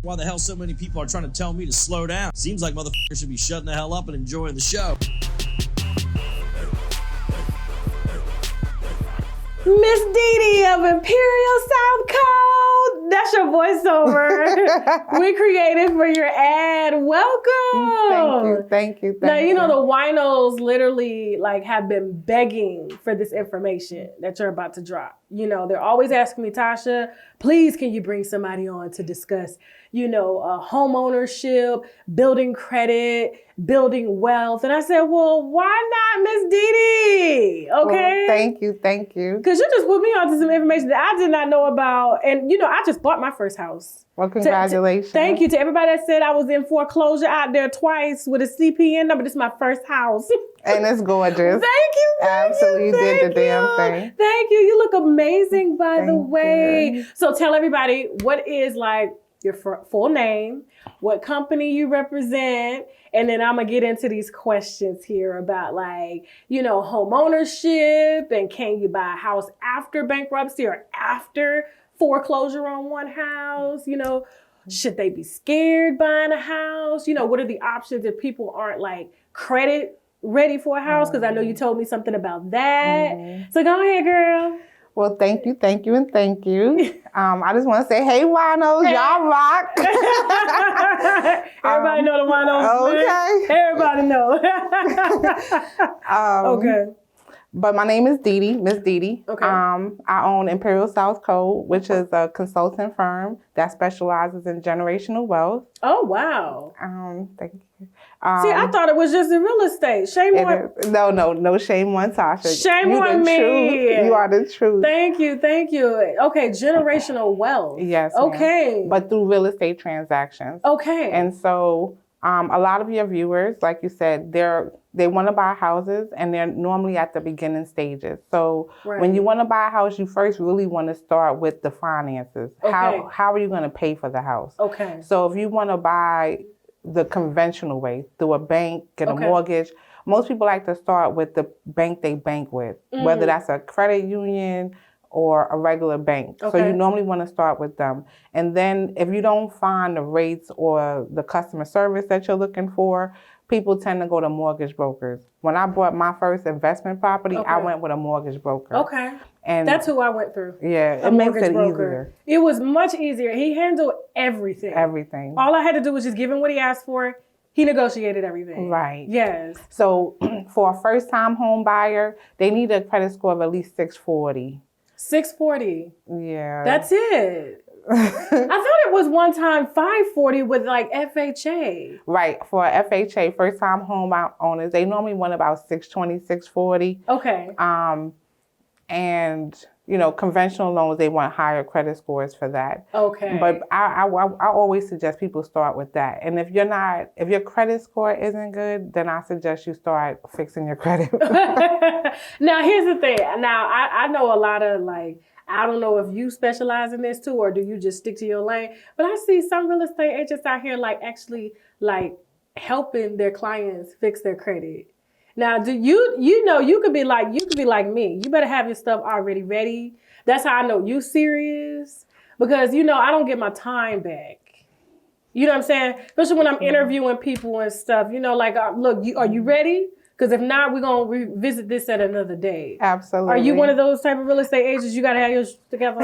Why the hell so many people are trying to tell me to slow down? Seems like motherfuckers should be shutting the hell up and enjoying the show. Miss Dee of Imperial South Code. That's your voiceover. We created for your ad. Welcome. Thank you. Now, you know, the winos literally have been begging for this information that you're about to drop. You know, they're always asking me, Tasha, please, can you bring somebody on to discuss, home ownership, building credit, building wealth. And I said, well, why not Miss Dee? Okay. Well, thank you. Because you just put me onto some information that I did not know about. And, I just bought my first house. Well, congratulations. Thank you to everybody that said I was in foreclosure out there twice with a CPN number. This is my first house. And it's gorgeous. Thank you. Absolutely, you did the damn thing. Thank you. You look amazing, by the way. So tell everybody, what is your full name, what company you represent, and then I'm going to get into these questions here about home ownership, and can you buy a house after bankruptcy or after foreclosure on one house? Should they be scared buying a house? What are the options if people aren't credit ready for a house? Because I know you told me something about that. So go ahead, girl. Well, thank you. I just want to say, hey, winos, y'all rock. Everybody know the winos. Okay. Everybody know. Okay. But my name is Dee, Miss Dee. Okay. I own Imperial South Code, which is a consulting firm that specializes in generational wealth. Oh, wow. Thank you. See, I thought it was just in real estate. Shame on... No shame on Tasha. Shame on me. Truth. You are the truth. Thank you. Okay, generational wealth. Yes. Okay. Ma'am. But through real estate transactions. Okay. And so a lot of your viewers, like you said, they want to buy houses, and they're normally at the beginning stages. So when you want to buy a house, you first really want to start with the finances. Okay. How are you going to pay for the house? Okay. So if you want to buy the conventional way, through a bank, get a mortgage, most people like to start with the bank they bank with, whether that's a credit union or a regular bank. Okay. So you normally want to start with them. And then if you don't find the rates or the customer service that you're looking for, people tend to go to mortgage brokers. When I bought my first investment property, I went with a mortgage broker. Okay. And that's who I went through. Yeah, it makes it easier. It was much easier. He handled everything. All I had to do was just give him what he asked for. He negotiated everything. Right. Yes. So for a first-time home buyer, they need a credit score of at least 640. 640. Yeah. That's it. I thought it was one time 540 with FHA. Right. For FHA, first-time home owners, they normally want about 620, 640. Okay. And conventional loans, they want higher credit scores for that. Okay. But I always suggest people start with that. And if your credit score isn't good, then I suggest you start fixing your credit. Now, here's the thing. Now, I know a lot of I don't know if you specialize in this too, or do you just stick to your lane? But I see some real estate agents out here actually helping their clients fix their credit. Now, do you could be like me. You better have your stuff already ready. That's how I know you serious, because I don't get my time back. You know what I'm saying? Especially when I'm interviewing people and stuff. Look, are you ready? Because if not, we're going to revisit this at another day. Absolutely. Are you one of those type of real estate agents? You got to have yours together?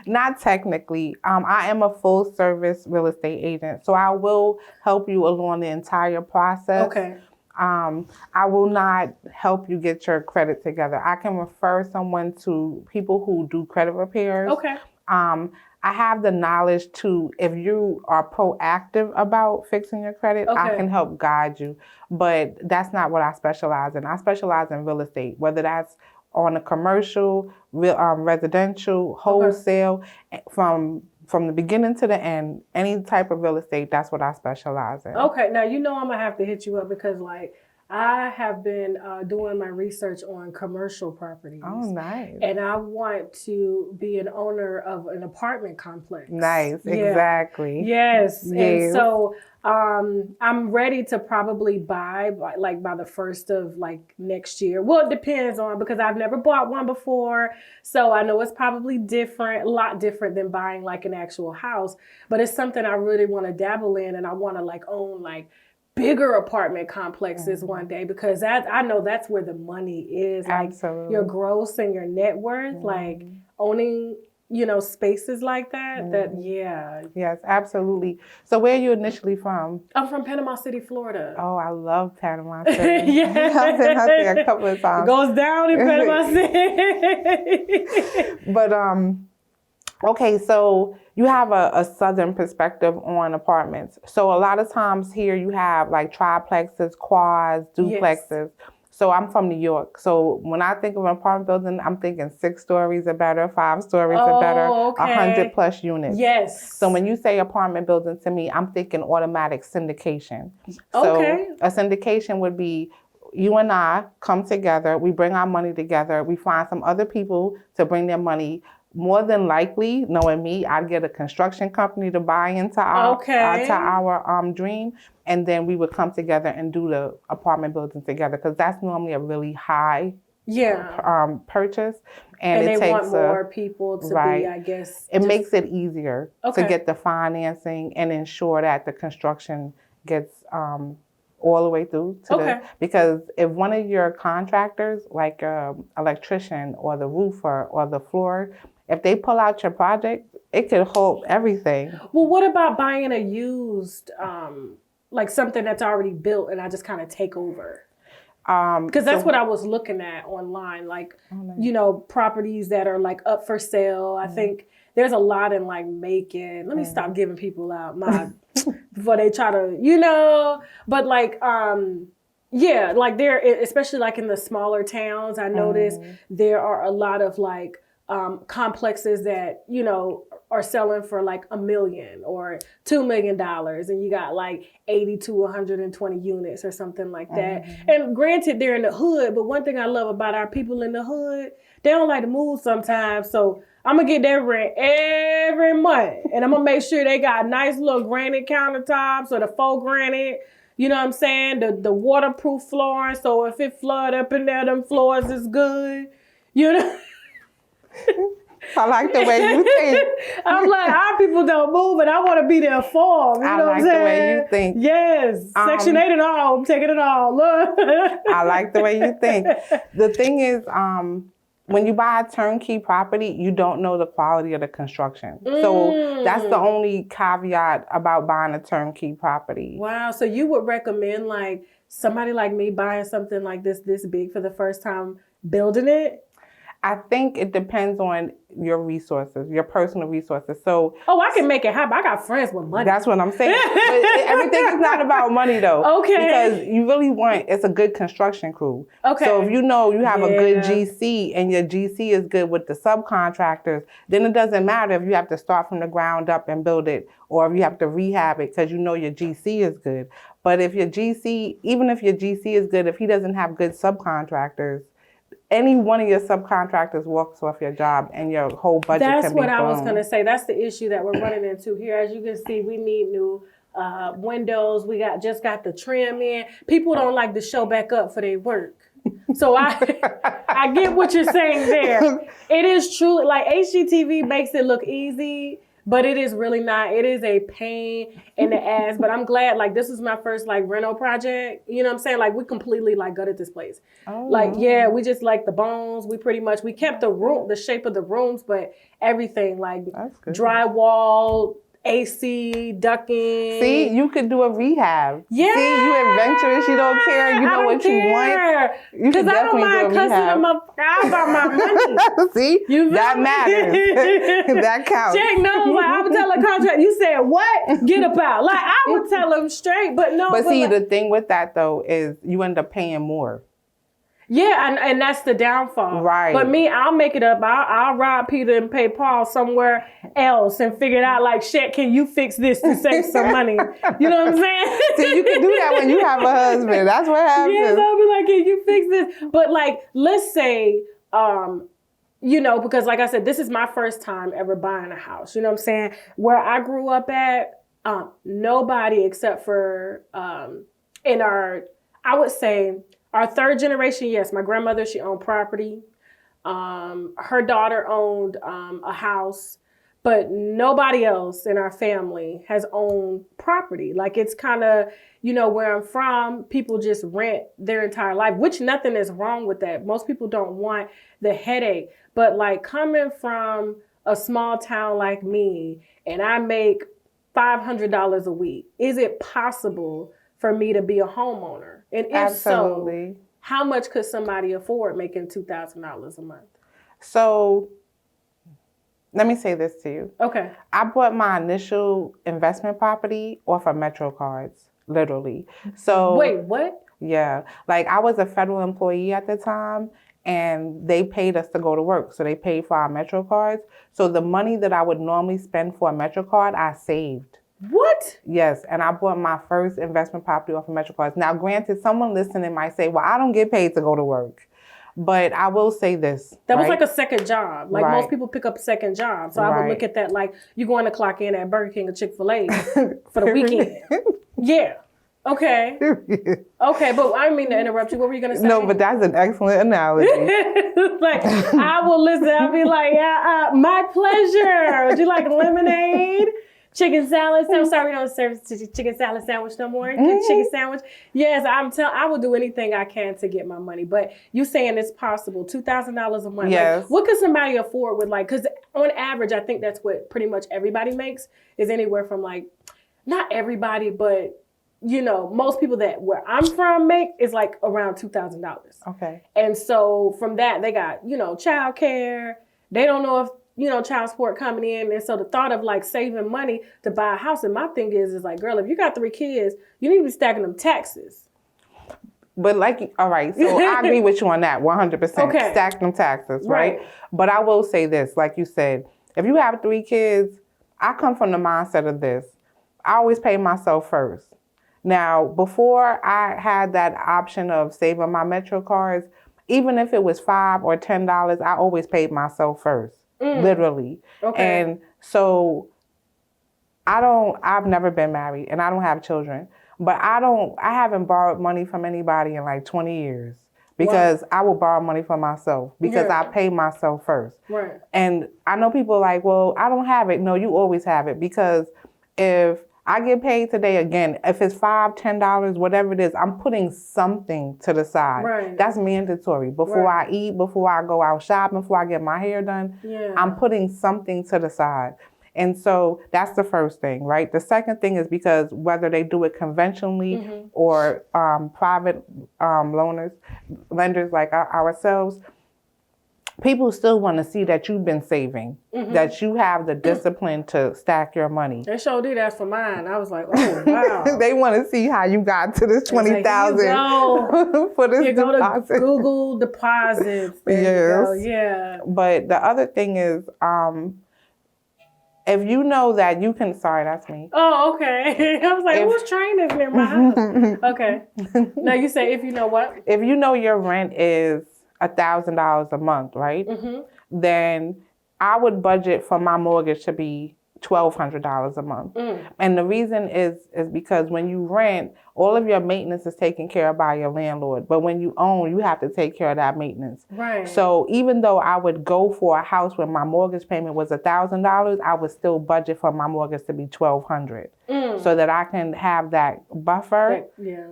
Not technically. I am a full service real estate agent. So I will help you along the entire process. Okay. I will not help you get your credit together. I can refer someone to people who do credit repairs. Okay. I have the knowledge to, if you are proactive about fixing your credit, I can help guide you. But that's not what I specialize in. I specialize in real estate, whether that's on a commercial, residential, wholesale, from the beginning to the end, any type of real estate, that's what I specialize in. Okay. Now, I'm going to have to hit you up because I have been doing my research on commercial properties. Oh, nice. And I want to be an owner of an apartment complex. Nice, Yeah. exactly. Yes. Yes. And so I'm ready to probably buy by the first of like next year. Well, it depends on, because I've never bought one before. So I know it's probably different, a lot different than buying like an actual house, but it's something I really want to dabble in, and I want to like own like bigger apartment complexes one day, because I know that's where the money is. Like Absolutely. your gross and your net worth, like owning, spaces like that. Yes, absolutely. So where are you initially from? I'm from Panama City, Florida. Oh, I love Panama City. Yeah. I've been out there a couple of times. It goes down in Panama City. But okay, so you have a southern perspective on apartments. So a lot of times here you have like triplexes, quads, duplexes. Yes. So I'm from New York. So when I think of an apartment building, I'm thinking 6 stories or better, 5 stories or better, 100+ units. Yes. So when you say apartment building to me, I'm thinking automatic syndication. So a syndication would be you and I come together, we bring our money together, we find some other people to bring their money. More than likely, knowing me, I'd get a construction company to buy into our dream, and then we would come together and do the apartment building together, because that's normally a really high purchase, and it they takes want more people to be, I guess. It makes it easier to get the financing and ensure that the construction gets all the way through to because if one of your contractors, like electrician or the roofer or the floor, if they pull out your project, it could hold everything. Well, what about buying a used, like something that's already built and I just kind of take over? Because that's what I was looking at online, like, properties that are like up for sale. I think there's a lot in like Macon. Let me stop giving people out my, before they try to, but like, like there, especially like in the smaller towns, I noticed there are a lot of like, complexes that, are selling for like $1 million or $2 million, and you got like 80 to 120 units or something like that. And granted, they're in the hood, but one thing I love about our people in the hood, they don't like to move sometimes. So I'm gonna get their rent every month, and I'm gonna make sure they got nice little granite countertops or the faux granite. You know what I'm saying? The waterproof flooring, so if it flood up in there, them floors is good. I like the way you think. I'm like, our people don't move, and I want to be there for them. You know what I'm saying? the way you think. Yes. Section 8 and all. I'm taking it all. Look. I like the way you think. The thing is, when you buy a turnkey property, you don't know the quality of the construction. So that's the only caveat about buying a turnkey property. Wow. So you would recommend like somebody like me buying something like this big for the first time, building it? I think it depends on your resources, your personal resources. So, I can make it happen. I got friends with money. That's what I'm saying. But everything is not about money, though. Okay. Because you really it's a good construction crew. Okay. So if you have a good GC and your GC is good with the subcontractors, then it doesn't matter if you have to start from the ground up and build it, or if you have to rehab it because your GC is good. But if your GC, even if your GC is good, if he doesn't have good subcontractors, any one of your subcontractors walks off your job and your whole budget can be That's what I was blown. going to say. That's the issue that we're running into here. As you can see, we need new windows. We just got the trim in. People don't like to show back up for their work. So I get what you're saying there. It is true. Like HGTV makes it look easy, but it is really not. It is a pain in the ass. But I'm glad, like, this is my first, like, rental project. You know what I'm saying? Like, we completely, like, gutted this place. Oh. Like, we just, like, the bones. We kept the shape of the rooms, but everything, like, drywall, AC, ducking. See, you could do a rehab. Yeah. See, you adventurous. You don't care. You know what you want. Because I don't mind cussing them up about my money. See, that matters. That counts. Check knows. Like, I would tell a contract, you said what? Get about. Like, I would tell them straight, but no. But see, the thing with that, though, is you end up paying more. Yeah, and that's the downfall. Right. But me, I'll make it up. I'll rob Peter and pay Paul somewhere else and figure it out like, shit, can you fix this to save some money? You know what I'm saying? See, you can do that when you have a husband. That's what happens. Yes, I'll be like, can you fix this? But like, let's say, you know, because like I said, this is my first time ever buying a house. You know what I'm saying? Where I grew up at, nobody except for in our, I would say, our third generation, yes, my grandmother, she owned property. Her daughter owned a house, but nobody else in our family has owned property. Like it's kind of, you know, where I'm from, people just rent their entire life, which nothing is wrong with that. Most people don't want the headache, but like coming from a small town like me and I make $500 a week, is it possible for me to be a homeowner? And if Absolutely. so, how much could somebody afford making $2,000 a month? So let me say this to you. Okay. I bought my initial investment property off of Metro cards, literally. So Wait, what? Yeah. Like I was a federal employee at the time and they paid us to go to work. So they paid for our Metro cards. So the money that I would normally spend for a Metro card, I saved. What? Yes, and I bought my first investment property off of Metro cards. Now, granted, someone listening might say, well, I don't get paid to go to work. But I will say this. That was right? like a second job. Like most people pick up a second job. So I would look at that like you going to clock in at Burger King or Chick-fil-A for the weekend. Yeah. Okay. Okay, but I didn't mean to interrupt you. What were you going to say? No, but that's an excellent analogy. Like, I will listen. I'll be like, yeah, my pleasure. Would you like lemonade? Chicken salad. I'm sorry, we don't serve chicken salad sandwich no more. Chicken sandwich. Yes, I will do anything I can to get my money. But you saying it's possible. $2,000 a month. Yes. Like, what could somebody afford with like, because on average, I think that's what pretty much everybody makes is anywhere from like, not everybody, but you know, most people that where I'm from make is like around $2,000. Okay. And so from that, they got, you know, child care. They don't know if, you know, child support coming in. And so the thought of like saving money to buy a house. And my thing is like, girl, if you got 3 kids, you need to be stacking them taxes. But like, all right, so I agree with you on that 100%. Okay. Stack them taxes, right? But I will say this, like you said, if you have 3 kids, I come from the mindset of this. I always pay myself first. Now, before I had that option of saving my Metro cards, even if it was $5 or $10, I always paid myself first. Literally. Okay. And so I've never been married and I don't have children, but I haven't borrowed money from anybody in like 20 years because I will borrow money from myself because I pay myself first. Right. And I know people are like, well, I don't have it. No, you always have it because if I get paid today again, if it's $5, $10, whatever it is, I'm putting something to the side. Right. That's mandatory. Before I eat, before I go out shopping, before I get my hair done, I'm putting something to the side. And so that's the first thing, right? The second thing is because whether they do it conventionally or private lenders like ourselves, people still want to see that you've been saving, that you have the discipline to stack your money. They sure did that for mine. I was like, oh, wow. They want to see how you got to this $20,000 for this deposit. Go to Google deposits. Yeah. But the other thing is, if you know that you can, sorry, that's me. Oh, okay. I was like, who's trained this near my house? Okay. Now you say if you know what? If you know your rent is $1,000 a month, right? Then I would budget for my mortgage to be $1,200 a month. And the reason is because when you rent, all of your maintenance is taken care of by your landlord. But when you own, you have to take care of that maintenance. Right. So even though I would go for a house where my mortgage payment was $1,000, I would still budget for my mortgage to be $1,200 so that I can have that buffer.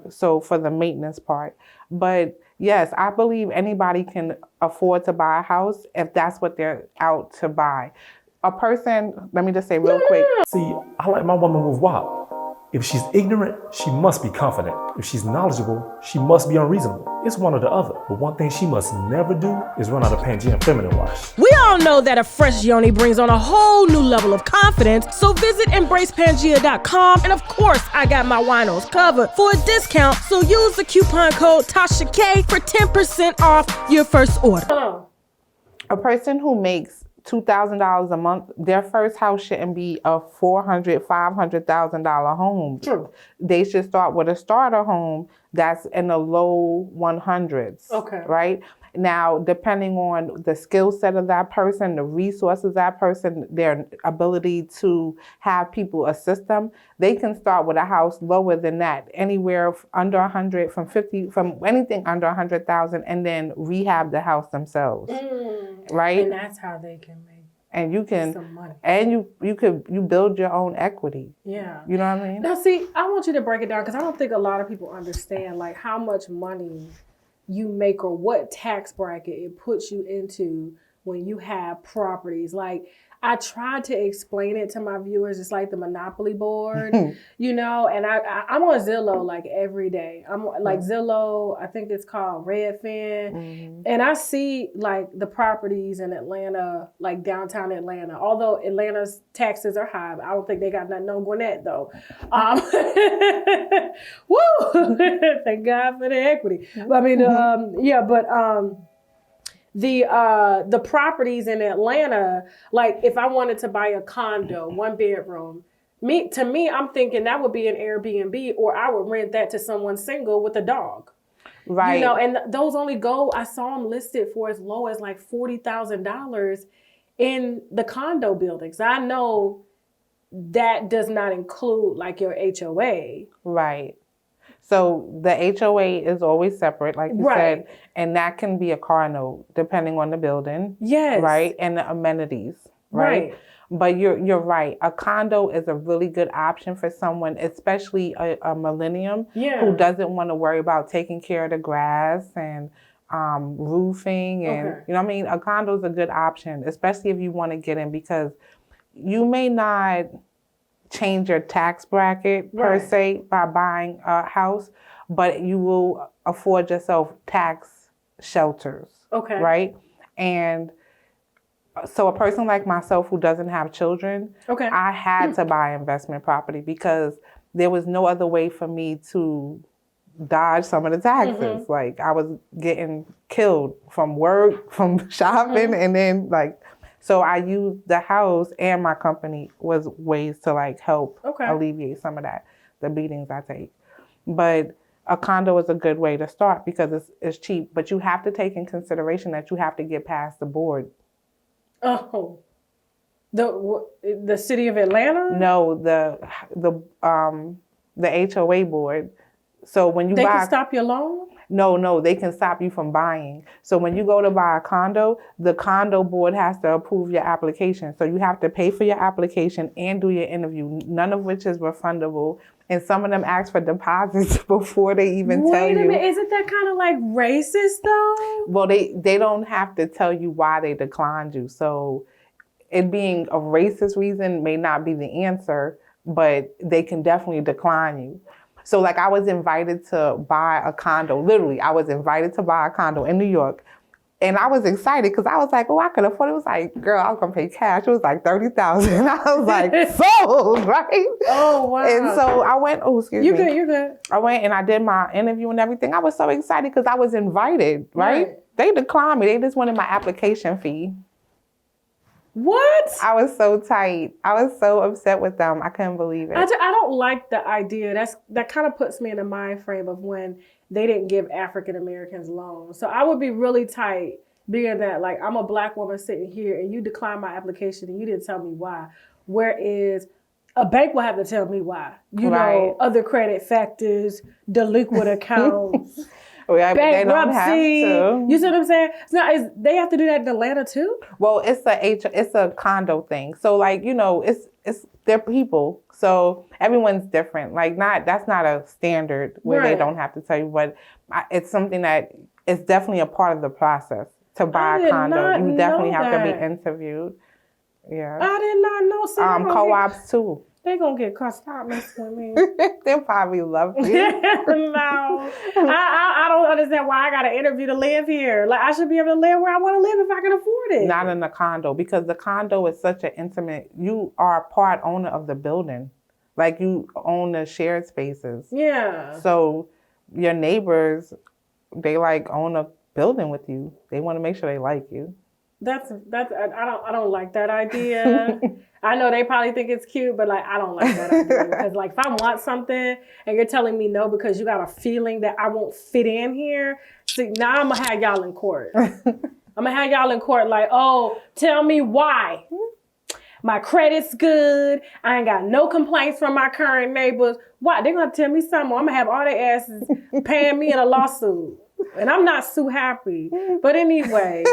So for the maintenance part. But yes, I believe anybody can afford to buy a house if that's what they're out to buy. A person, let me just say real quick. See, I like my woman with WAP. If she's ignorant, she must be confident. If she's knowledgeable, she must be unreasonable. It's one or the other. But one thing she must never do is run out of Pangea Feminine Wash. We all know that a fresh yoni brings on a whole new level of confidence, so visit embracepangea.com, and of course, I got my winos covered for a discount, so use the coupon code TASHAK for 10% off your first order. A person who makes $2,000 a month, their first house shouldn't be a $400,000, $500,000 home. True. They should start with a starter home that's in the low 100s. Okay. Right? Now, depending on the skill set of that person, the resources of that person, their ability to have people assist them, they can start with a house lower than that, anywhere under 100, from anything under 100,000, and then rehab the house themselves. Right? And that's how they can make and you can some money. And you build your own equity. Yeah. You know what I mean? Now see, I want you to break it down, because I don't think a lot of people understand like how much money you make or what tax bracket it puts you into when you have properties. Like, I tried to explain it to my viewers. It's like the Monopoly board, you know, and I'm on Zillow like every day. I'm like Zillow, I think it's called Redfin. And I see like the properties in Atlanta, like downtown Atlanta. Although Atlanta's taxes are high, I don't think they got nothing on Gwinnett though. Woo! Thank God for the equity. I mean, the properties in Atlanta, like if I wanted to buy a condo, 1 bedroom, to me, I'm thinking that would be an Airbnb, or I would rent that to someone single with a dog. Right. You know, and those only go, I saw them listed for as low as like $40,000 in the condo buildings. I know that does not include like your HOA. Right. So the HOA is always separate, like you said, and that can be a car note depending on the building. Yes. Right. And the amenities. Right. But you're right. A condo is a really good option for someone, especially a millennium who doesn't want to worry about taking care of the grass and roofing and you know what I mean? A condo is a good option, especially if you want to get in, because you may not change your tax bracket per se by buying a house, but you will afford yourself tax shelters. Okay. Right? And so a person like myself who doesn't have children, I had to buy investment property because there was no other way for me to dodge some of the taxes. Like I was getting killed from work, from shopping, and then like, so I used the house and my company was ways to like help alleviate some of that, the beatings I take. But a condo is a good way to start because it's cheap, but you have to take in consideration that you have to get past the board. Oh, the city of Atlanta? No, the HOA board. So when you can stop your loan? No, they can stop you from buying. So when you go to buy a condo, the condo board has to approve your application. So you have to pay for your application and do your interview, none of which is refundable. And some of them ask for deposits before they even tell you. Wait a minute, isn't that kind of like racist though? Well, they don't have to tell you why they declined you. So it being a racist reason may not be the answer, but they can definitely decline you. So like I was invited to buy a condo, literally I was invited to buy a condo in New York. And I was excited because I was like, oh, I could afford it. It was like, girl, I was going to pay cash. It was like $30,000. I was like, sold, right? Oh, wow. And so I went, you're good. I went and I did my interview and everything. I was so excited because I was invited, right? They declined me. They just wanted my application fee. What? I was so tight. I was so upset with them. I couldn't believe it. I don't like the idea. That kind of puts me in the mind frame of when they didn't give African Americans loans. So I would be really tight being that like I'm a black woman sitting here and you declined my application and you didn't tell me why. Whereas a bank will have to tell me why. You know, other credit factors, delinquent accounts. Bankruptcy. You see what I'm saying? Now, they have to do that in Atlanta too? Well, it's a condo thing. So like, you know, it's they're people. So everyone's different. Like that's not a standard where they don't have to tell you, but it's something that is definitely a part of the process to buy a condo. You definitely have to be interviewed. Yeah. I did not know. So co-ops too. They gonna get caught. Stop messing with me. They'll probably love you. No, I don't understand why I got to interview to live here. Like I should be able to live where I want to live if I can afford it. Not in a condo, because the condo is such an intimate. You are a part owner of the building, like you own the shared spaces. Yeah. So your neighbors, they like own a building with you. They want to make sure they like you. That's I don't like that idea. I know they probably think it's cute, but like I don't like that idea because like if I want something and you're telling me no because you got a feeling that I won't fit in here, see now I'm gonna have y'all in court. I'm gonna have y'all in court like, oh, tell me why. My credit's good. I ain't got no complaints from my current neighbors. Why? They're gonna tell me something. I'm gonna have all their asses paying me in a lawsuit. And I'm not so happy. But anyway.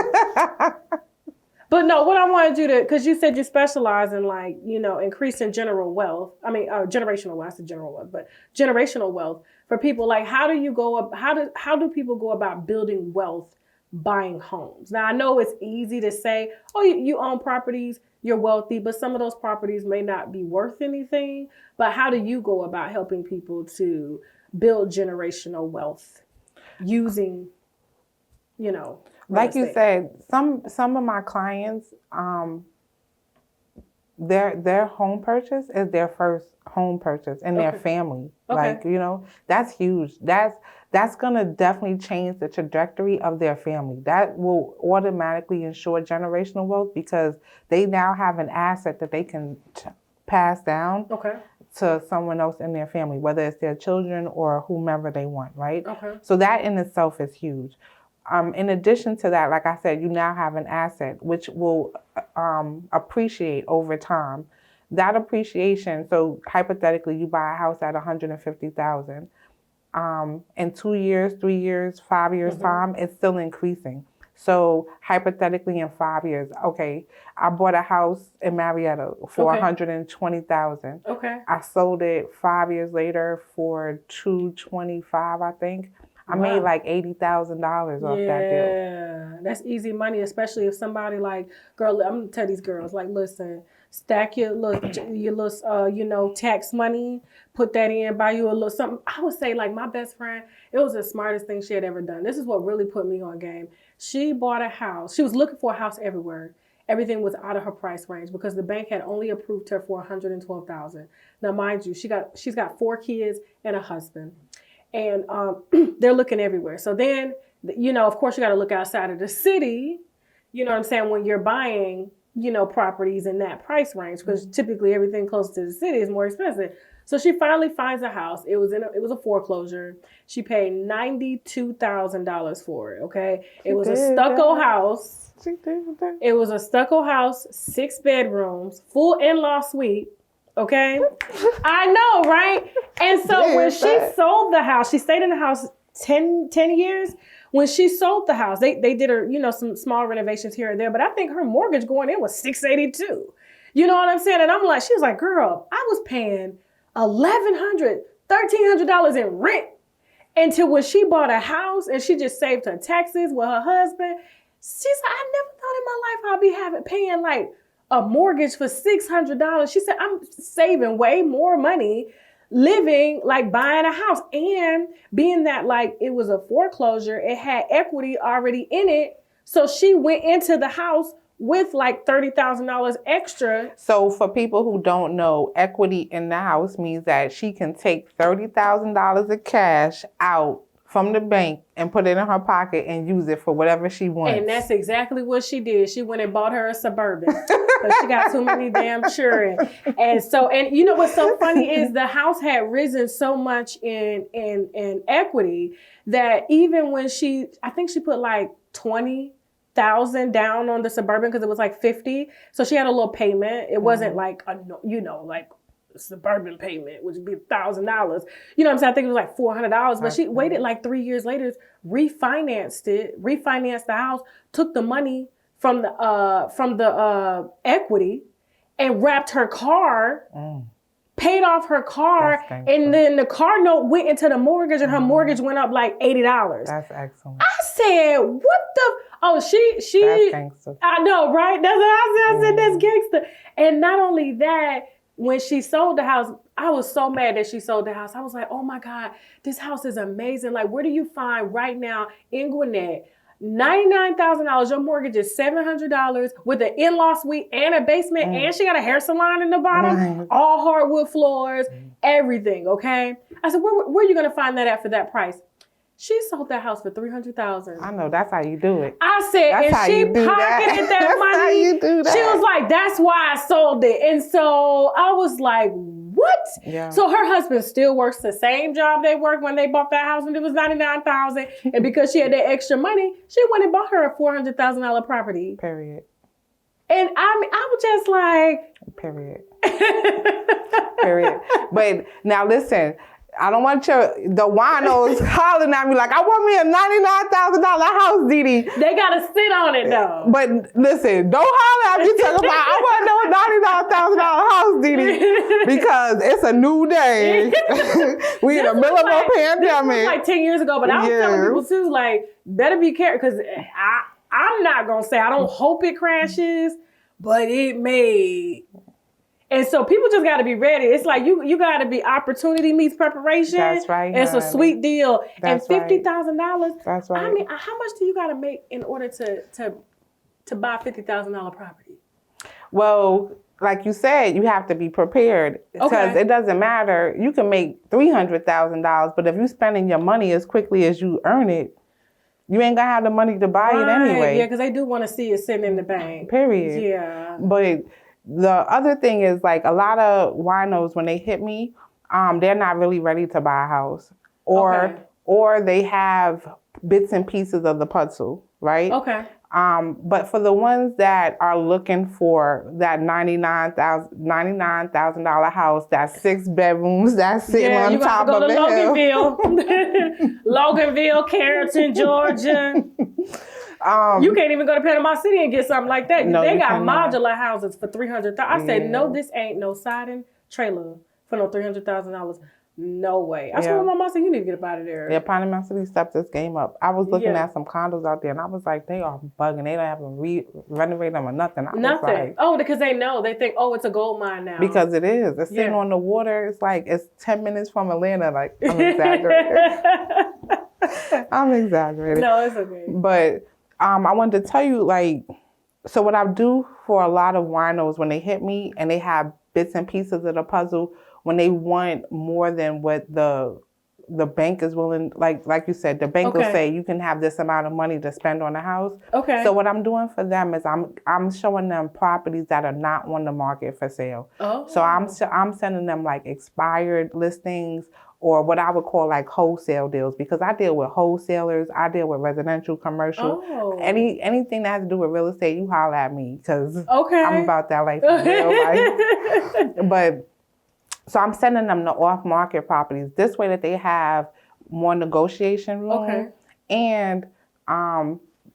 But no, what I wanted you to, because you said you specialize in like, you know, increasing general wealth. I mean, generational wealth. I said general wealth, but generational wealth for people. Like, how do people go about building wealth buying homes? Now, I know it's easy to say, oh, you own properties, you're wealthy, but some of those properties may not be worth anything. But how do you go about helping people to build generational wealth using, you know, like you said, some of my clients, their home purchase is their first home purchase in their family. Okay. Like, you know, that's huge. That's gonna definitely change the trajectory of their family. That will automatically ensure generational wealth because they now have an asset that they can pass down. Okay. To someone else in their family, whether it's their children or whomever they want, right? Okay. So that in itself is huge. In addition to that, like I said, you now have an asset which will appreciate over time. That appreciation, so hypothetically, you buy a house at $150,000. In 2 years, 3 years, 5 years time, it's still increasing. So hypothetically, in 5 years, okay, I bought a house in Marietta for $120,000. Okay. I sold it 5 years later for $225,000, I think. I made like $80,000 off that deal. Yeah, that's easy money, especially if somebody like, girl, I'm gonna tell these girls, like, listen, stack your little, you know, tax money, put that in, buy you a little something. I would say, like, my best friend, it was the smartest thing she had ever done. This is what really put me on game. She bought a house. She was looking for a house everywhere. Everything was out of her price range because the bank had only approved her for $112,000. Now, mind you, she's got 4 kids and a husband. And they're looking everywhere. So then, you know, of course, you got to look outside of the city, you know what I'm saying, when you're buying, you know, properties in that price range, because typically everything close to the city is more expensive. So she finally finds a house. It was a foreclosure. She paid $92,000 for it, okay? It was a stucco house. It was a stucco house, 6 bedrooms, full in-law suite. Okay, I know, right? And so when she sold the house, she stayed in the house 10 years. When she sold the house, they did her, you know, some small renovations here and there, but I think her mortgage going in was $682. You know what I'm saying? And I'm like, she was like, girl, I was paying $1,100, $1,300 in rent until when she bought a house and she just saved her taxes with her husband. She's like, I never thought in my life I'd be paying like a mortgage for $600. She said, I'm saving way more money living, like buying a house. And being that like it was a foreclosure, it had equity already in it. So she went into the house with like $30,000 extra. So for people who don't know, equity in the house means that she can take $30,000 of cash out from the bank and put it in her pocket and use it for whatever she wants. And that's exactly what she did. She went and bought her a Suburban because she got too many damn children. And so, and you know what's so funny is the house had risen so much in equity that even when I think she put like $20,000 down on the Suburban because it was like $50,000. So she had a little payment. It wasn't like like Suburban payment, which would be $1,000. You know what I'm saying? I think it was like $400, but she waited like 3 years later, refinanced the house, took the money from the equity and wrapped her car, paid off her car, and then the car note went into the mortgage and her mortgage went up like $80. That's excellent. I said, what the? Oh, she. That's gangster. I know, right? That's what I said. I said, that's gangster. And not only that, when she sold the house, I was so mad that she sold the house. I was like, oh my God, this house is amazing. Like, where do you find right now in Gwinnett $99,000? Your mortgage is $700 with an in-law suite and a basement, and she got a hair salon in the bottom, all hardwood floors, everything. Okay. I said, where are you gonna find that at for that price? She sold that house for $300,000. I know, that's how you do it. I said, that's and she pocketed that that's money. How you do that. She was like, that's why I sold it. And so I was like, what? Yeah. So her husband still works the same job they worked when they bought that house, and it was $99,000. And because she had that extra money, she went and bought her a $400,000 property. Period. And I was just like, period. Period. But now listen, I don't want the winos hollering at me like, I want me a $99,000 house, Didi. They got to sit on it, though. But listen, don't holler at me talking about, I want no $99,000 house, Didi. Because it's a new day. We in the middle of a pandemic. This was like 10 years ago, but I was telling people too, like, better be careful, because I'm not going to say I don't hope it crashes, but it may. And so people just got to be ready. It's like you got to be opportunity meets preparation. That's right. It's a sweet deal. That's and $50,000. That's right. I mean, how much do you got to make in order to buy a $50,000 property? Well, like you said, you have to be prepared, because it doesn't matter. You can make $300,000, but if you're spending your money as quickly as you earn it, you ain't gonna have the money to buy it anyway. Yeah, because they do want to see it sitting in the bank. Period. Yeah. But the other thing is, like, a lot of winos, when they hit me, they're not really ready to buy a house, or they have bits and pieces of the puzzle, right? Okay. But for the ones that are looking for that $99,000 house, that's 6 bedrooms, that's sitting on top of the hill. Loganville, Carrollton, Georgia. You can't even go to Panama City and get something like that. No, they got modular houses for $300,000. I said, no, this ain't no siding trailer for no $300,000. No way. I told my mom, I said, you need to get up out of there. Yeah, Panama City stepped this game up. I was looking at some condos out there, and I was like, they are bugging. They don't have to renovate them or nothing. Nothing. Because they know. They think, it's a gold mine now. Because it is. It's sitting on the water. It's like, it's 10 minutes from Atlanta. Like, I'm exaggerating. I'm exaggerating. No, it's okay. But I wanted to tell you, like, so what I do for a lot of winos when they hit me and they have bits and pieces of the puzzle, when they want more than what the bank is willing, like you said, the bank will say you can have this amount of money to spend on a house. Okay. So what I'm doing for them is I'm showing them properties that are not on the market for sale. Oh. So I'm sending them like expired listings, or what I would call like wholesale deals, because I deal with wholesalers, I deal with residential, commercial, anything that has to do with real estate. You holler at me, because I'm about that life in real life. But so I'm sending them the off-market properties. This way that they have more negotiation room, and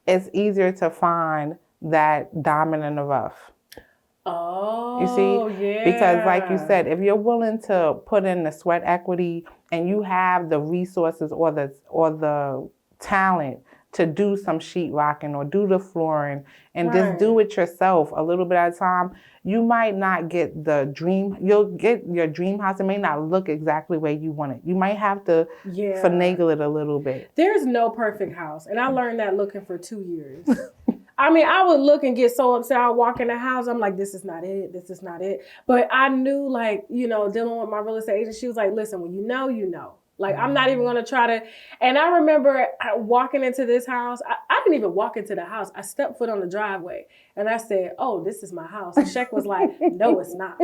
it's easier to find that diamond in the rough. Oh, you see? Yeah. Because like you said, if you're willing to put in the sweat equity and you have the resources or the talent to do some sheetrocking or do the flooring and just do it yourself a little bit at a time, you might not get the dream. You'll get your dream house. It may not look exactly where you want it. You might have to finagle it a little bit. There's no perfect house. And I learned that looking for 2 years. I mean, I would look and get so upset. I walk in the house. I'm like, this is not it. This is not it. But I knew, like, dealing with my real estate agent, she was like, listen, when you know, you know. Like, I'm not even going to try to. And I remember walking into this house. I didn't even walk into the house. I stepped foot on the driveway. And I said, oh, this is my house. And Shek was like, no, it's not.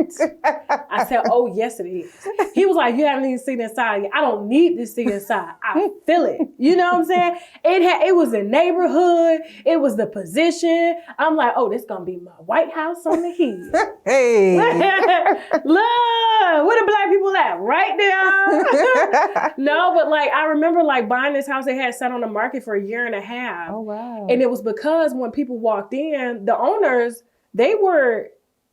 I said, oh, yes, it is. He was like, you haven't even seen inside yet. I don't need to see inside. I feel it. You know what I'm saying? It was the neighborhood. It was the position. I'm like, oh, this going to be my White House on the hill. Hey. Look, where the black people at? Right there. No, but like, I remember like buying this house. It had sat on the market for 1.5 years. Oh, wow. And it was because when people walked in, the owners, they were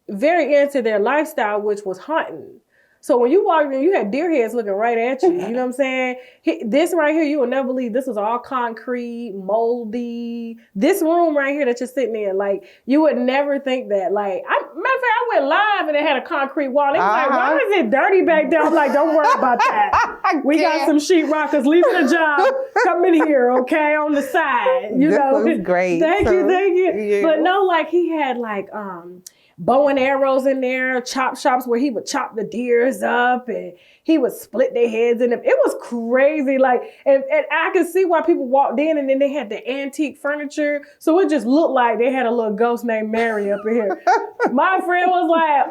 very into their lifestyle, which was hunting. So when you walked in, you had deer heads looking right at you. You know what I'm saying? This right here, you will never believe this was all concrete, moldy. This room right here that you're sitting in, like, you would never think that. Like, matter of fact, I went live and it had a concrete wall. It was like, why is it dirty back there? I'm like, don't worry about that. We got some sheetrockers leaving the job. Come in here, okay, on the side. You know, this is great. Thank you. Yeah. But no, like, he had like bow and arrows in there, chop shops where he would chop the deers up and he would split their heads in them. It was crazy. Like, and I could see why people walked in, and then they had the antique furniture. So it just looked like they had a little ghost named Mary up in here. My friend was like,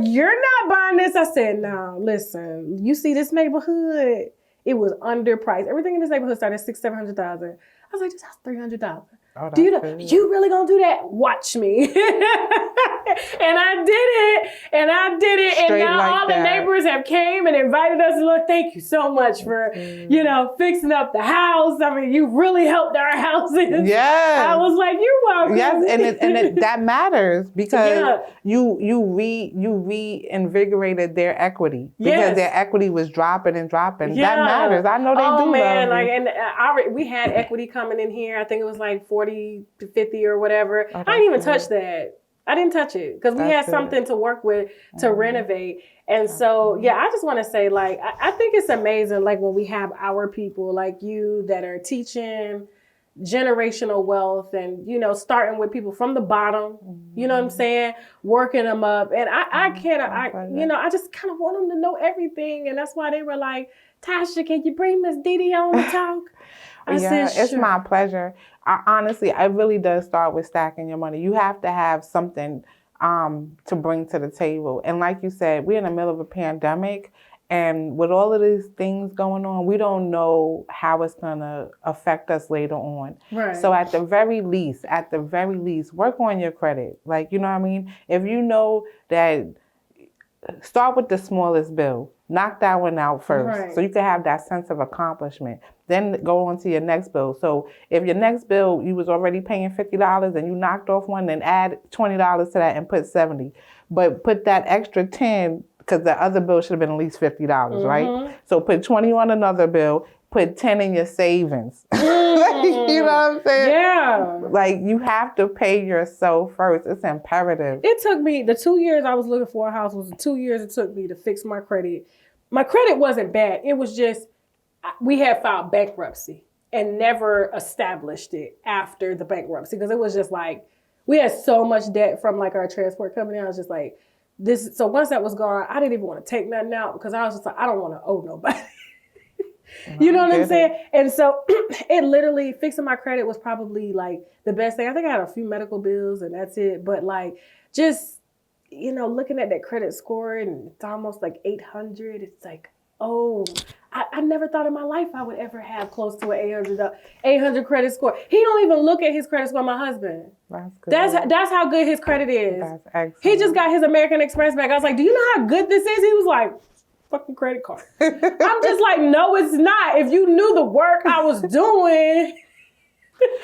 you're not buying this. I said, no, listen, you see this neighborhood? It was underpriced. Everything in this neighborhood started at $600,000, $700,000. I was like, this house $300,000. Oh, do you know, you really gonna do that? Watch me. And I did it. Straight and now like all that. the neighbors have came and invited us. And look, thank you so much for, you know, fixing up the house. I mean, you really helped our houses. Yes. I was like, you're welcome. Yes, and that matters because you reinvigorated their equity because their equity was dropping and dropping. Yeah. That matters. I know they do. Oh man, love like, you. and we had equity coming in here. I think it was like 40 to 50 or whatever. I didn't even touch that. I didn't touch it because we had something to work with to renovate. And so, yeah, I just want to say, like, I think it's amazing, like, when we have our people like you that are teaching generational wealth and, you know, starting with people from the bottom, you know what I'm saying? Working them up. And I just kind of want them to know everything. And that's why they were like, Tasha, can you bring Miss Didi on to talk? I said, sure. It's my pleasure. Honestly, it really does start with stacking your money. You have to have something to bring to the table. And like you said, we're in the middle of a pandemic. And with all of these things going on, we don't know how it's going to affect us later on. Right. So at the very least, work on your credit. Like, you know what I mean? If you know that, start with the smallest bill. Knock that one out first, so you can have that sense of accomplishment. Then go on to your next bill. So if your next bill, you was already paying $50 and you knocked off one, then add $20 to that and put $70. But put that extra $10, because the other bill should have been at least $50, right? So put $20 on another bill, put $10 in your savings. You know what I'm saying? Yeah. Like, you have to pay yourself first. It's imperative. It took me, the 2 years I was looking for a house was the 2 years it took me to fix my credit. My credit wasn't bad. It was just, we had filed bankruptcy and never established it after the bankruptcy because it was just like, we had so much debt from like our transport company. I was just like, this. So once that was gone, I didn't even want to take nothing out because I was just like, I don't want to owe nobody. You know what I'm saying? And so it literally, fixing my credit was probably like the best thing. I think I had a few medical bills and that's it. But like, just, you know, looking at that credit score and it's almost like 800, it's like, oh, I never thought in my life I would ever have close to an 800 credit score. He don't even look at his credit score, my husband. That's good. That's how good his credit is. That's excellent. He just got his American Express back. I was like, do you know how good this is? He was like, fucking credit card. I'm just like, no, it's not. If you knew the work I was doing.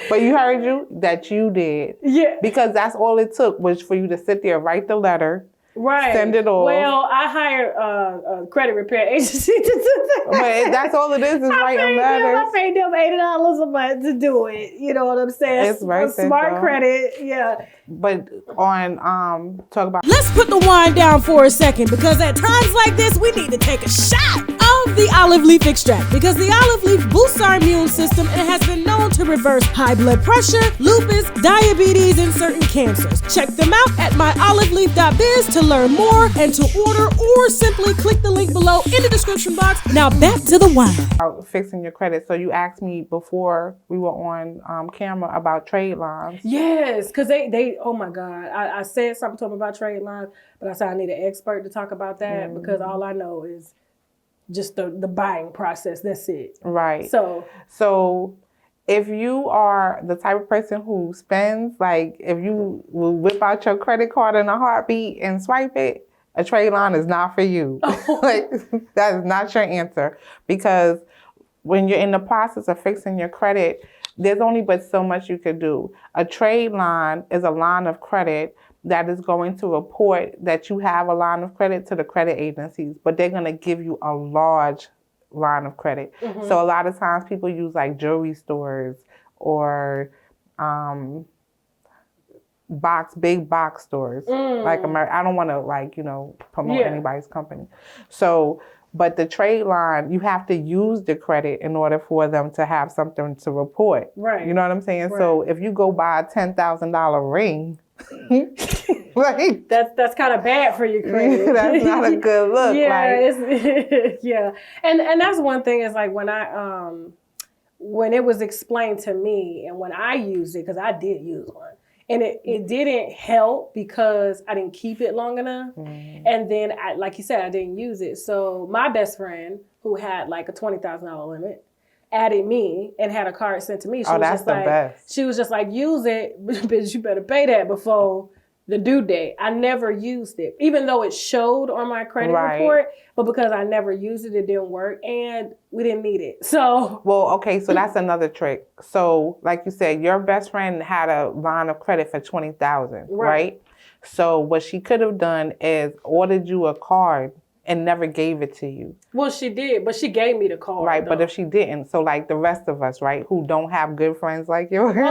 But you heard that you did. Yeah. Because that's all it took was for you to sit there, write the letter, right, send it off. Well, I hired a credit repair agency to do that. But that's all it is writing letters. I paid them $80 a month to do it. You know what I'm saying? It's right there, smart though. credit, yeah. But on talk about. Let's put the wine down for a second because at times like this, we need to take a shot of the olive leaf extract because the olive leaf boosts our immune system and has been known to reverse high blood pressure, lupus, diabetes, and certain cancers. Check them out at myoliveleaf.biz to learn more and to order, or simply click the link below in the description box. Now back to the wine. Fixing your credit. So you asked me before we were on camera about trade lines. Yes, because they oh my God. I said something to them about trade lines, but I said I need an expert to talk about that because all I know is just the buying process. That's it. Right. So if you are the type of person who spends, like if you will whip out your credit card in a heartbeat and swipe it, a trade line is not for you. Like, that is not your answer. Because when you're in the process of fixing your credit, there's only but so much you could do. A trade line is a line of credit that is going to report that you have a line of credit to the credit agencies, but they're going to give you a large line of credit. So a lot of times people use like jewelry stores or big box stores. Like I don't want to like, promote anybody's company. So, but the trade line, you have to use the credit in order for them to have something to report. Right. You know what I'm saying? Right. So if you go buy a $10,000 ring, like that's kind of bad for your credit. that's not a good look. Yeah, and that's one thing is like when it was explained to me and when I used it, because I did use one. And it didn't help because I didn't keep it long enough. And then, like you said, I didn't use it. So my best friend, who had like a $20,000 limit, added me and had a card sent to me. She was that's just the like, best. She was just like, use it, but you better pay that before the due date. I never used it, even though it showed on my credit report, but because I never used it, it didn't work, and we didn't need it. So, well, okay, so that's another trick. So, like you said, your best friend had a line of credit for $20,000, right? So, what she could have done is ordered you a card and never gave it to you. Well, she did, but she gave me the card. Right, though. but if she didn't, so like the rest of us, right, who don't have good friends like yours, who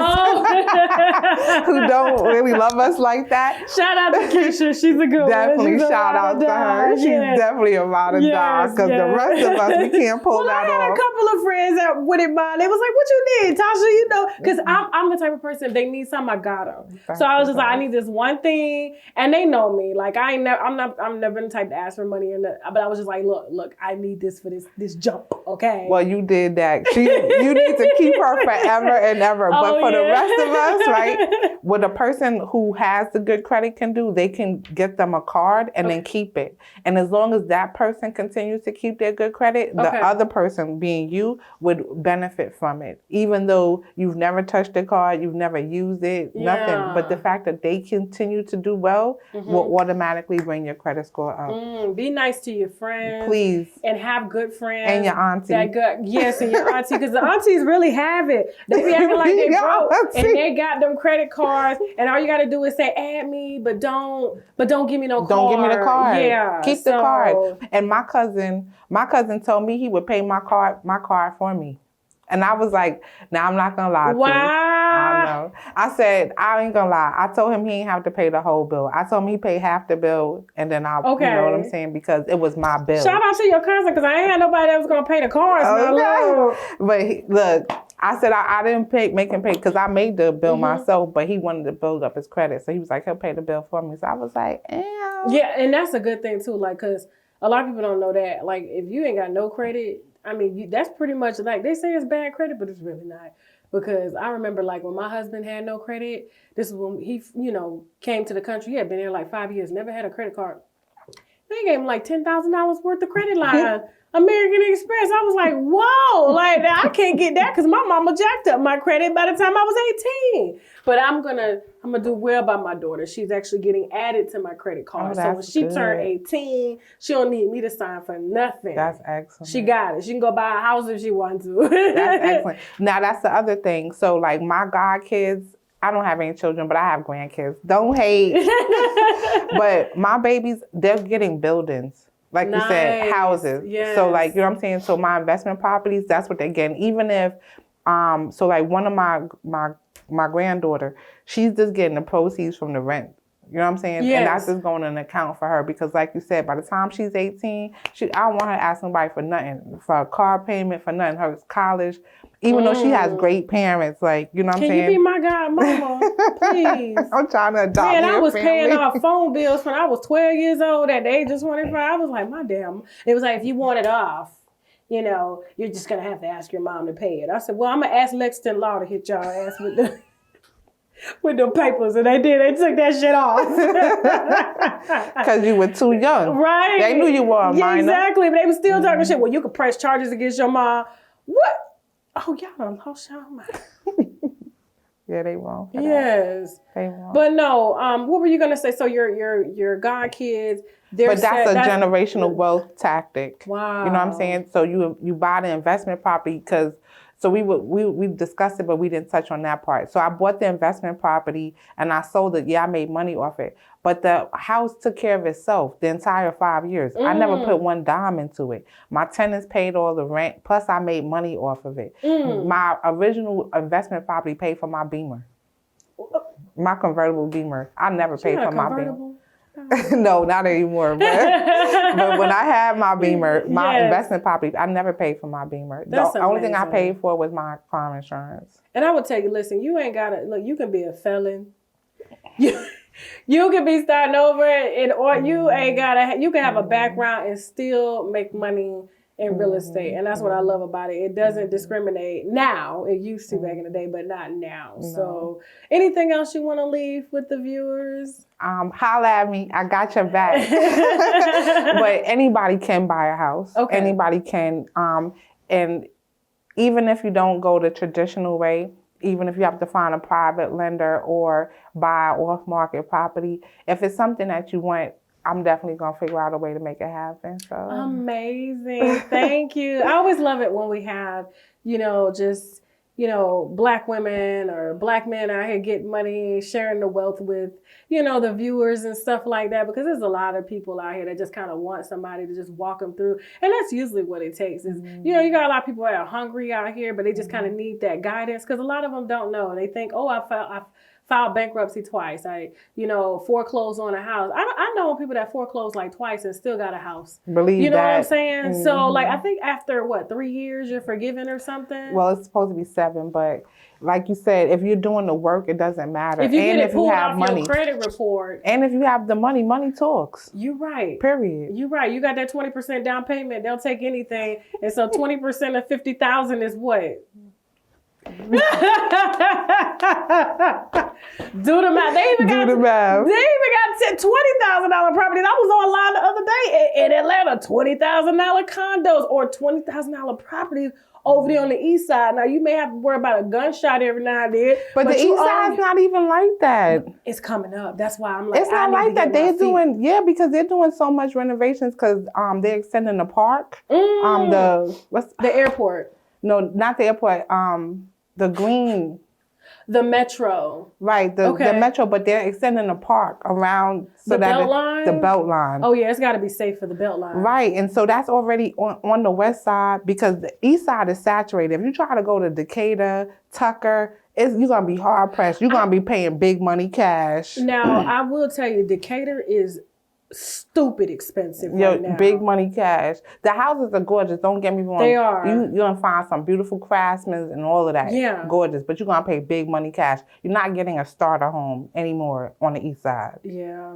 don't really love us like that. Shout out to Keisha, she's a good definitely one. She's shout out to her. She's definitely about to die because the rest of us, we can't pull that I had off. a couple of friends that wouldn't mind. They was like, what you need, Tasha? Because I'm the type of person, if they need something, I got them. So I was just like, I need this one thing. And they know me. Like, I'm never been the type to ask for money. But I was just like, look, I need this for this jump, okay? Well, you did that. You need to keep her forever and ever. But for the rest of us, right, what a person who has the good credit can do, they can get them a card and then keep it. And as long as that person continues to keep their good credit, the other person, being you, would benefit from it. Even though you've never touched the card, you've never used it, nothing. But the fact that they continue to do well will automatically bring your credit score up. Be nice to your friends. Please. And have good friends. And your auntie. Yes, and your auntie. Because the aunties really have it. They be acting like they broke. And they got them credit cards. And all you got to do is say, add me, but don't give me no card. Don't give me the card. Yeah. Keep the card. And my cousin told me he would pay my card for me. And I was like, now I'm not going to lie to you. I know. I said, I ain't going to lie. I told him he ain't have to pay the whole bill. I told him he paid half the bill, and then you know what I'm saying? Because it was my bill. Shout out to your cousin, because I ain't had nobody that was going to pay the cards. But look, I said I didn't make him pay because I made the bill myself, but he wanted to build up his credit. So he was like, he'll pay the bill for me. So I was like, yeah, and that's a good thing too, like, because a lot of people don't know that. Like, if you ain't got no credit, I mean, that's pretty much like, they say it's bad credit, but it's really not. Because I remember, like, when my husband had no credit, this is when he, came to the country. He had been there like 5 years, never had a credit card. They gave him like $10,000 worth of credit line. American Express. I was like, whoa, like, I can't get that because my mama jacked up my credit by the time I was 18. But I'm gonna do well by my daughter. She's actually getting added to my credit card. So when she turned 18, she don't need me to sign for nothing. That's excellent. She got it. She can go buy a house if she wants to. That's excellent. Now that's the other thing. So like my godkids, I don't have any children, but I have grandkids. Don't hate. But my babies, they're getting buildings. Like you said, houses. Yes. So like, you know what I'm saying? So my investment properties, that's what they're getting. Even if, so like one of my granddaughter, she's just getting the proceeds from the rent. You know what I'm saying? Yes. And that's just going in an account for her because like you said, by the time she's 18, I don't want her to ask somebody for nothing, for a car payment, for nothing. Her college, even though she has great parents, like, you know what I'm saying? Can you be my godmama, please? I'm trying to adopt Man, I was family. paying off phone bills when I was 12 years old at the age of 25. I was like, it was like, if you want it off, you're just going to have to ask your mom to pay it. I said, well, I'm going to ask Lexington Law to hit y'all ass with the papers. And they did. They took that shit off. Because you were too young. Right. They knew you were a minor. Exactly. But they were still talking shit. Well, you could press charges against your mom. What? Oh, y'all done lost y'all mind. Yeah, they won't. Yes. They won't. But no, what were you going to say? So your godkids, but that's a generational wealth tactic. Wow. You know what I'm saying? So you buy the investment property because So we discussed it, but we didn't touch on that part. So I bought the investment property and I sold it. Yeah, I made money off it. But the house took care of itself the entire 5 years. I never put one dime into it. My tenants paid all the rent, plus I made money off of it. My original investment property paid for my Beamer. My convertible Beamer. I never paid for my Beamer. No, not anymore. But when I had my Beamer, my investment property, I never paid for my Beamer. The only thing I paid for was my car insurance. And I would tell you, listen, you ain't got to, look, you can be a felon. You can be starting over, or you ain't got to, you can have a background and still make money in real estate. And that's what I love about it. It doesn't discriminate now. It used to back in the day, but not now. No. So anything else you want to leave with the viewers? Holla at me. I got your back. But anybody can buy a house. Okay. Anybody can. And even if you don't go the traditional way, even if you have to find a private lender or buy off-market property, if it's something that you want, I'm definitely going to figure out a way to make it happen. So amazing. Thank you. I always love it when we have, just, Black women or Black men out here getting money, sharing the wealth with, the viewers and stuff like that, because there's a lot of people out here that just kind of want somebody to just walk them through. And that's usually what it takes is, you got a lot of people that are hungry out here, but they just kind of need that guidance, because a lot of them don't know. They think, oh, I filed bankruptcy twice. I foreclosed on a house. I know people that foreclosed like twice and still got a house. Believe you know that. what I'm saying? So like, I think after 3 years you're forgiven or something? Well, it's supposed to be 7, but like you said, if you're doing the work, it doesn't matter. If you and get it if pulled you have off money, your credit report. And if you have the money, money talks. You're right. Period. You're right. You got that 20% down payment. They'll take anything. And so 20% of 50,000 is what? Do the math. They even got $20,000 properties. I was online the other day in Atlanta, $20,000 condos or $20,000 properties over there on the east side. Now you may have to worry about a gunshot every now and then. But the east side's not even like that. It's coming up. That's why I'm like, it's not like that. They're doing because they're doing so much renovations because they're extending the park. The airport. No, not the airport. The green. The metro. Right, the metro, but they're extending the park around the belt line? The belt line. Oh yeah, it's gotta be safe for the belt line. Right, and so that's already on the west side because the east side is saturated. If you try to go to Decatur, Tucker, you're gonna be hard pressed. You're gonna be paying big money cash. Now, I will tell you, Decatur is stupid expensive right now. Big money cash. The houses are gorgeous. Don't get me wrong. They are. You're going to find some beautiful craftsmen and all of that. Yeah. Gorgeous. But you're going to pay big money cash. You're not getting a starter home anymore on the east side. Yeah.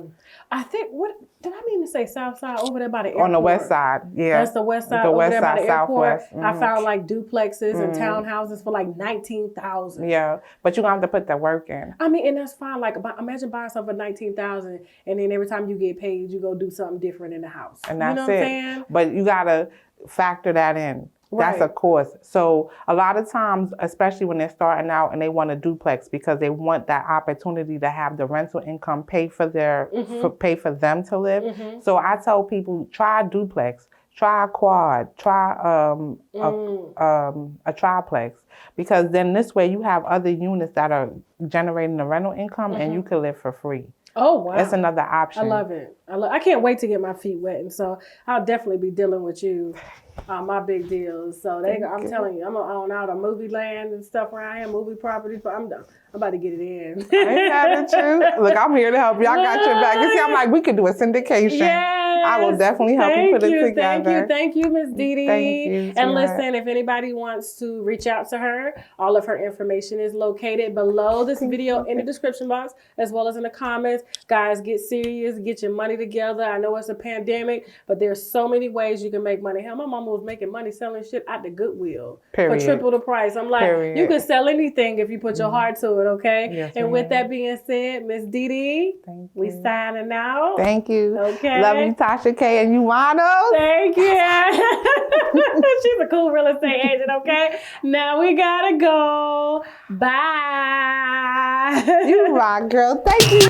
I think, what did I mean to say south side over there by the airport? On the west side, yeah. That's the west side. The over west there side, by the airport. southwest. I found like duplexes and townhouses for like $19,000. Yeah, but you're going to have to put the work in. I mean, and that's fine. Like, imagine buying something for $19,000 and then every time you get paid, you go do something different in the house. And that's what I'm saying? But you got to factor that in. Right. That's a cost. So a lot of times, especially when they're starting out and they want a duplex because they want that opportunity to have the rental income pay for pay for them to live. So I tell people, try a duplex, try a quad, try a triplex, because then this way you have other units that are generating the rental income and you can live for free. Oh, wow. That's another option. I love it. I can't wait to get my feet wet. And so I'll definitely be dealing with you on my big deals. So I'm telling you, I'm on out of movie land and stuff around here, movie properties, but I'm done. I'm about to get it in. Ain't that the truth? Look, I'm here to help you. I got your back. You see, I'm like, we could do a syndication. Yes. I will definitely help you put it together. Thank you, Miss Dee Dee. Thank you. And listen, if anybody wants to reach out to her, all of her information is located below this video in the description box, as well as in the comments. Guys, get serious, get your money together. I know it's a pandemic, but there's so many ways you can make money. Hell, my mama was making money selling shit at the Goodwill for triple the price. I'm like, you can sell anything if you put your heart to it, okay? Yes, and with that being said, Miss Dee Dee, we signing out. Thank you. Okay. Love you, Tasha K and UNWINEWITH. Thank you. She's a cool real estate agent, okay? Now we gotta go. Bye. You rock, girl. Thank you.